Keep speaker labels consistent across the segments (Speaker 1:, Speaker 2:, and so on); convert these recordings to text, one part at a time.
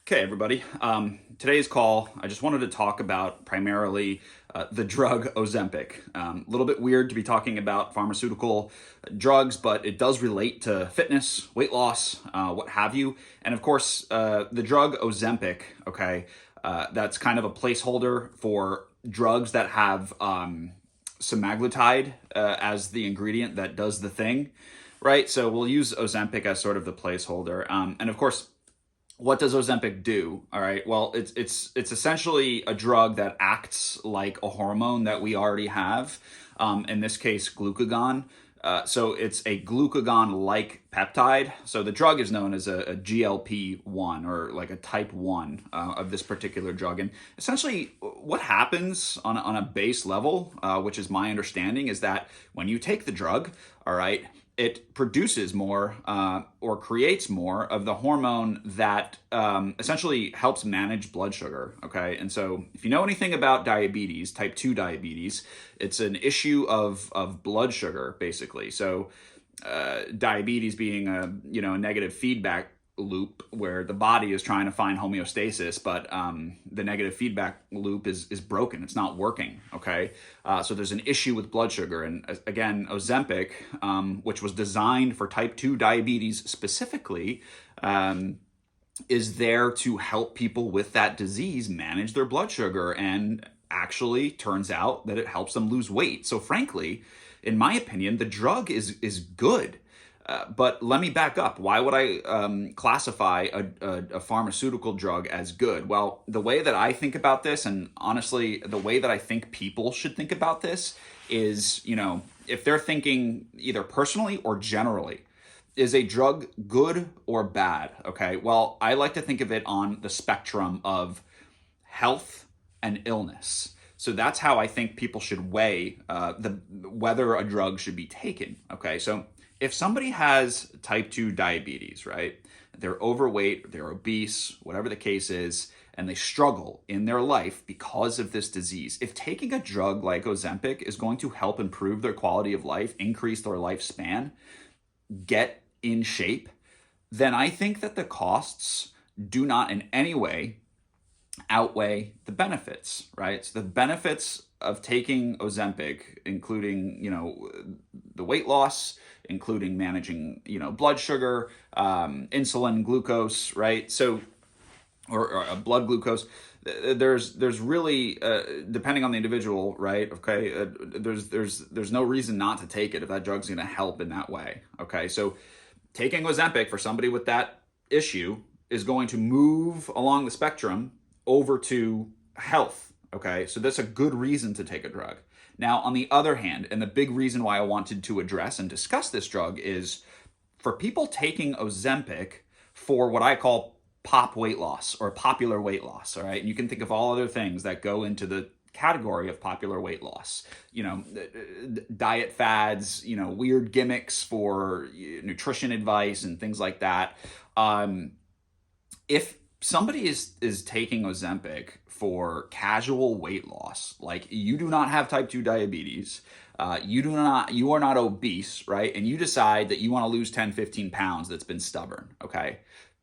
Speaker 1: Okay, everybody. Today's call, I just wanted to talk about primarily the drug Ozempic. A little bit weird to be talking about pharmaceutical drugs, but it does relate to fitness, weight loss, what have you. And of course, the drug Ozempic, okay, that's kind of a placeholder for drugs that have semaglutide as the ingredient that does the thing, right? So we'll use Ozempic as sort of the placeholder. And of course, what does Ozempic do? All right. Well, it's essentially a drug that acts like a hormone that we already have. In this case, glucagon. So it's a glucagon-like peptide. So the drug is known as a GLP-1 or like a type 1 of this particular drug. And essentially what happens on a base level, which is my understanding, is that when you take the drug, all right, it produces more or creates more of the hormone that essentially helps manage blood sugar. Okay. And so if you know anything about diabetes, type 2 diabetes, it's an issue of blood sugar, basically. So diabetes being a negative feedback loop where the body is trying to find homeostasis, but the negative feedback loop is broken. It's not working. Okay, so there's an issue with blood sugar, and again, Ozempic, which was designed for type 2 diabetes specifically, is there to help people with that disease manage their blood sugar, and actually turns out that it helps them lose weight. So frankly, in my opinion, the drug is good. But let me back up. Why would I classify a pharmaceutical drug as good? Well, the way that I think about this, and honestly, the way that I think people should think about this is, if they're thinking either personally or generally, is a drug good or bad? Okay, well, I like to think of it on the spectrum of health and illness. So that's how I think people should weigh whether a drug should be taken. Okay, so if somebody has type 2 diabetes, right, they're overweight, they're obese, whatever the case is, and they struggle in their life because of this disease, if taking a drug like Ozempic is going to help improve their quality of life, increase their lifespan, get in shape, then I think that the costs do not in any way outweigh the benefits, right? So the benefits of taking Ozempic, including, the weight loss, including managing, blood sugar, insulin, glucose, right? So, or blood glucose. There's really depending on the individual, right? Okay, there's no reason not to take it if that drug's going to help in that way. Okay, so taking Ozempic for somebody with that issue is going to move along the spectrum over to health. Okay, so that's a good reason to take a drug. Now, on the other hand, and the big reason why I wanted to address and discuss this drug is for people taking Ozempic for what I call pop weight loss or popular weight loss. All right, and you can think of all other things that go into the category of popular weight loss, diet fads, weird gimmicks for nutrition advice and things like that. If somebody is taking Ozempic for casual weight loss, like you do not have type 2 diabetes, you are not obese, right? And you decide that you want to lose 10, 15 pounds that's been stubborn, okay?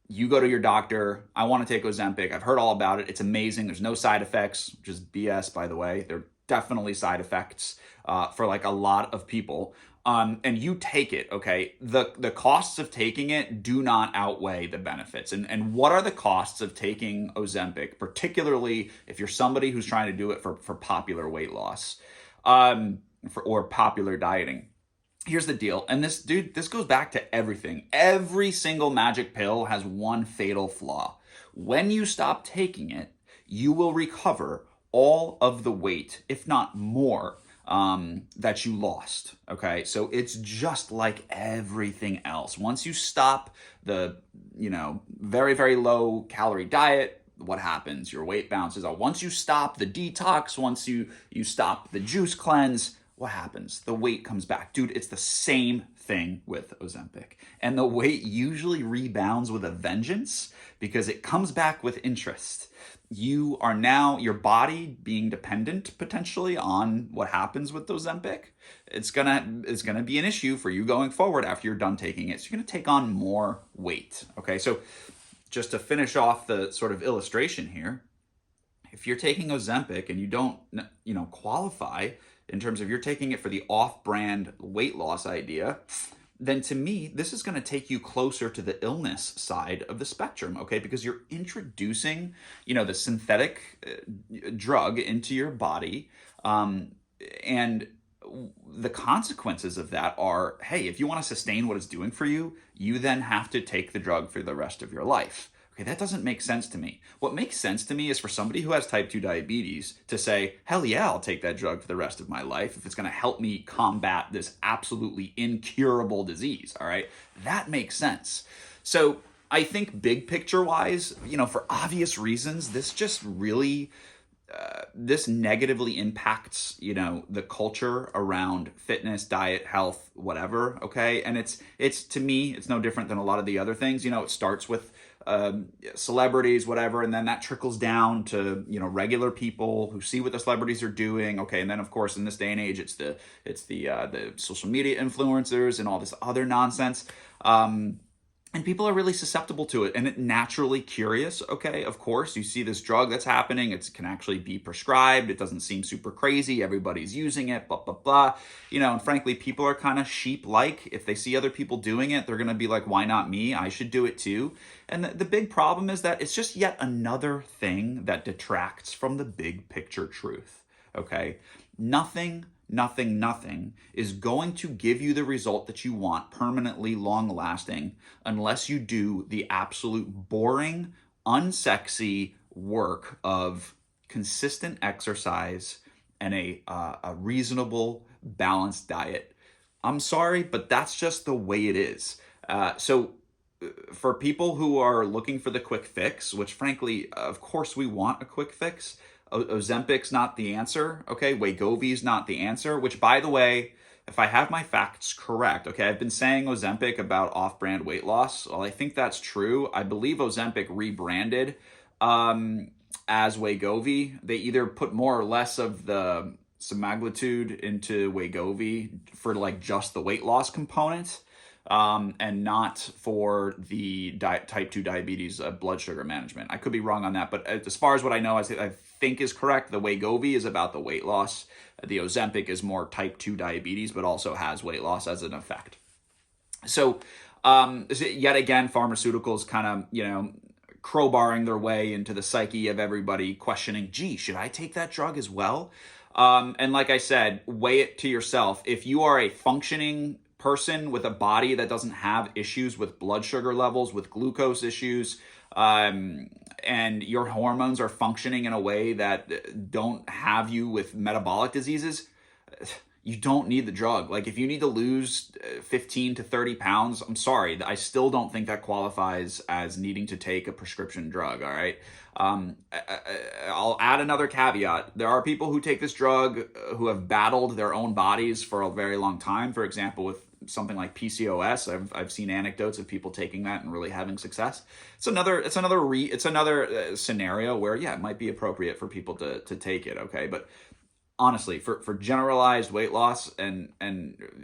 Speaker 1: You go to your doctor, I want to take Ozempic. I've heard all about it. It's amazing. There's no side effects, which is BS, by the way. There are definitely side effects for like a lot of people. And you take it, okay? The costs of taking it do not outweigh the benefits. And what are the costs of taking Ozempic, particularly if you're somebody who's trying to do it for popular weight loss or popular dieting? Here's the deal. And this goes back to everything. Every single magic pill has one fatal flaw. When you stop taking it, you will recover all of the weight, if not more, that you lost. Okay, so it's just like everything else. Once you stop the, very, very low calorie diet, what happens? Your weight bounces out. Once you stop the detox, once you stop the juice cleanse, what happens? The weight comes back. Dude, it's the same thing with Ozempic. And the weight usually rebounds with a vengeance because it comes back with interest. You are now, your body being dependent potentially on what happens with Ozempic, it's gonna be an issue for you going forward after you're done taking it. So you're gonna take on more weight. Okay, so just to finish off the sort of illustration here, if you're taking Ozempic and you don't, qualify in terms of you're taking it for the off-brand weight loss idea, then to me, this is going to take you closer to the illness side of the spectrum, okay? Because you're introducing, the synthetic drug into your body, and the consequences of that are, hey, if you want to sustain what it's doing for you, you then have to take the drug for the rest of your life. Okay, that doesn't make sense to me. What makes sense to me is for somebody who has type 2 diabetes to say, hell yeah, I'll take that drug for the rest of my life if it's going to help me combat this absolutely incurable disease, all right? That makes sense. So I think big picture wise, for obvious reasons, this just really this negatively impacts, the culture around fitness, diet, health, whatever. Okay. And it's to me, it's no different than a lot of the other things. It starts with celebrities, whatever, and then that trickles down to, regular people who see what the celebrities are doing. Okay. And then of course, in this day and age, it's the social media influencers and all this other nonsense. And people are really susceptible to it and it naturally curious. Okay, of course, you see this drug that's happening. It can actually be prescribed. It doesn't seem super crazy. Everybody's using it, blah, blah, blah. And frankly, people are kind of sheep-like. If they see other people doing it, they're going to be like, why not me? I should do it too. And the big problem is that it's just yet another thing that detracts from the big picture truth. Okay, nothing is going to give you the result that you want, permanently long lasting, unless you do the absolute boring, unsexy work of consistent exercise and a reasonable, balanced diet. I'm sorry, but that's just the way it is. So for people who are looking for the quick fix, which frankly, of course we want a quick fix, Ozempic's not the answer, okay? Wegovy's not the answer, which by the way, if I have my facts correct, okay, I've been saying Ozempic about off-brand weight loss. Well, I think that's true. I believe Ozempic rebranded as Wegovy. They either put more or less of the semaglutide into Wegovy for like just the weight loss component. And not for the type 2 diabetes blood sugar management. I could be wrong on that, but as far as what I know, I think is correct. The Wegovy is about the weight loss. The Ozempic is more type 2 diabetes, but also has weight loss as an effect. So yet again, pharmaceuticals kind of, crowbarring their way into the psyche of everybody, questioning, gee, should I take that drug as well? And like I said, weigh it to yourself. If you are a functioning person with a body that doesn't have issues with blood sugar levels, with glucose issues, and your hormones are functioning in a way that don't have you with metabolic diseases, you don't need the drug. Like if you need to lose 15 to 30 pounds, I'm sorry, I still don't think that qualifies as needing to take a prescription drug, all right? I'll add another caveat. There are people who take this drug who have battled their own bodies for a very long time. For example, with something like PCOS, I've seen anecdotes of people taking that and really having success. It's another scenario where, yeah, it might be appropriate for people to take it, okay? But honestly, for generalized weight loss and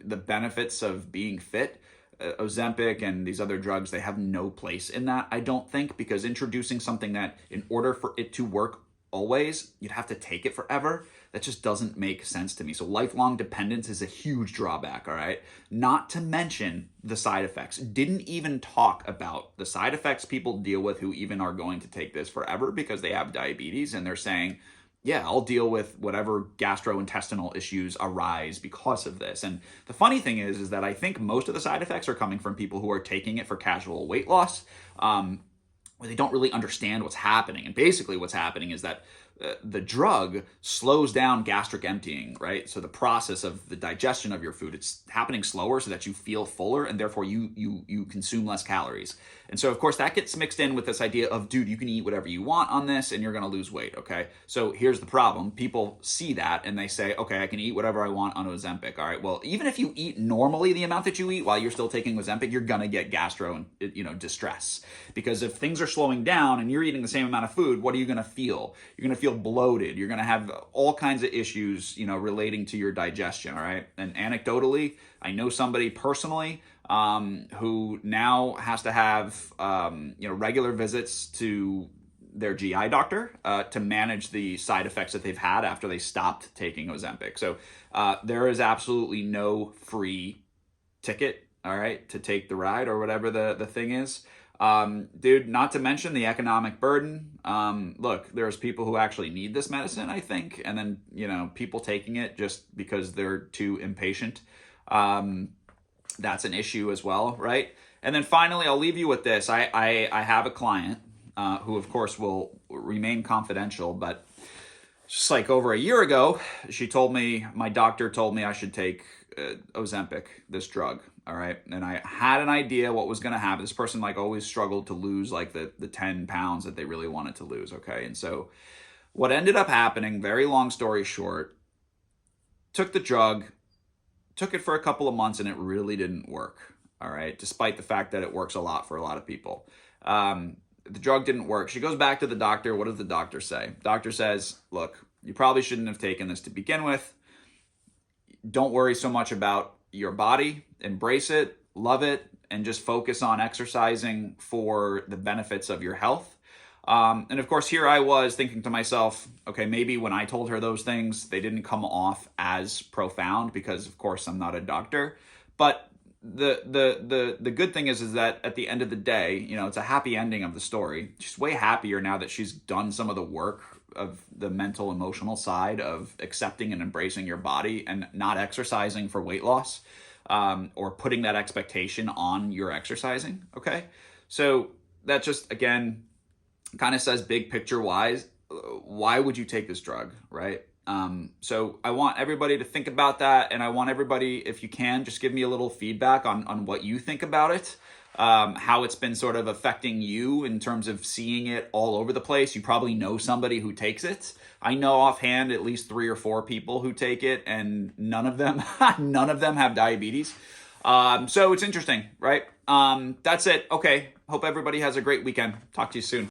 Speaker 1: the benefits of being fit, Ozempic and these other drugs, they have no place in that, I don't think, because introducing something that in order for it to work always, you'd have to take it forever, that just doesn't make sense to me. So lifelong dependence is a huge drawback, all right? Not to mention the side effects. Didn't even talk about the side effects people deal with who even are going to take this forever because they have diabetes and they're saying, yeah, I'll deal with whatever gastrointestinal issues arise because of this. And the funny thing is that I think most of the side effects are coming from people who are taking it for casual weight loss, where they don't really understand what's happening. And basically what's happening is that the drug slows down gastric emptying, right? So the process of the digestion of your food, it's happening slower so that you feel fuller and therefore you consume less calories. And so of course that gets mixed in with this idea of, dude, you can eat whatever you want on this and you're going to lose weight, okay? So here's the problem. People see that and they say, okay, I can eat whatever I want on Ozempic. All right, well, even if you eat normally the amount that you eat while you're still taking Ozempic, you're going to get gastro distress. Because if things are slowing down and you're eating the same amount of food, what are you going to feel? You're going to feel bloated. You're going to have all kinds of issues, relating to your digestion, all right? And anecdotally, I know somebody personally who now has to have regular visits to their GI doctor to manage the side effects that they've had after they stopped taking Ozempic. So there is absolutely no free ticket, all right, to take the ride or whatever the thing is. Dude, not to mention the economic burden. Look, there's people who actually need this medicine, I think, and then, people taking it just because they're too impatient. That's an issue as well, right? And then finally, I'll leave you with this. I have a client who, of course, will remain confidential, but just like over a year ago, my doctor told me I should take Ozempic, this drug. All right. And I had an idea what was going to happen. This person always struggled to lose the 10 pounds that they really wanted to lose. Okay. And so what ended up happening, very long story short, took the drug, took it for a couple of months, and it really didn't work. All right. Despite the fact that it works a lot for a lot of people. The drug didn't work. She goes back to the doctor. What does the doctor say? Doctor says, look, you probably shouldn't have taken this to begin with. Don't worry so much about your body. Embrace it, love it, and just focus on exercising for the benefits of your health. And of course, here I was thinking to myself, okay, maybe when I told her those things, they didn't come off as profound because, of course, I'm not a doctor. But the good thing is that at the end of the day, it's a happy ending of the story. She's way happier now that she's done some of the work of the mental, emotional side of accepting and embracing your body and not exercising for weight loss, or putting that expectation on your exercising. Okay. So that just, again, kind of says big picture wise, why would you take this drug? Right. So I want everybody to think about that. And I want everybody, if you can, just give me a little feedback on what you think about it. How it's been sort of affecting you in terms of seeing it all over the place. You probably know somebody who takes it. I know offhand at least 3 or 4 people who take it, and none of them have diabetes. So it's interesting, right? That's it. Okay. Hope everybody has a great weekend. Talk to you soon.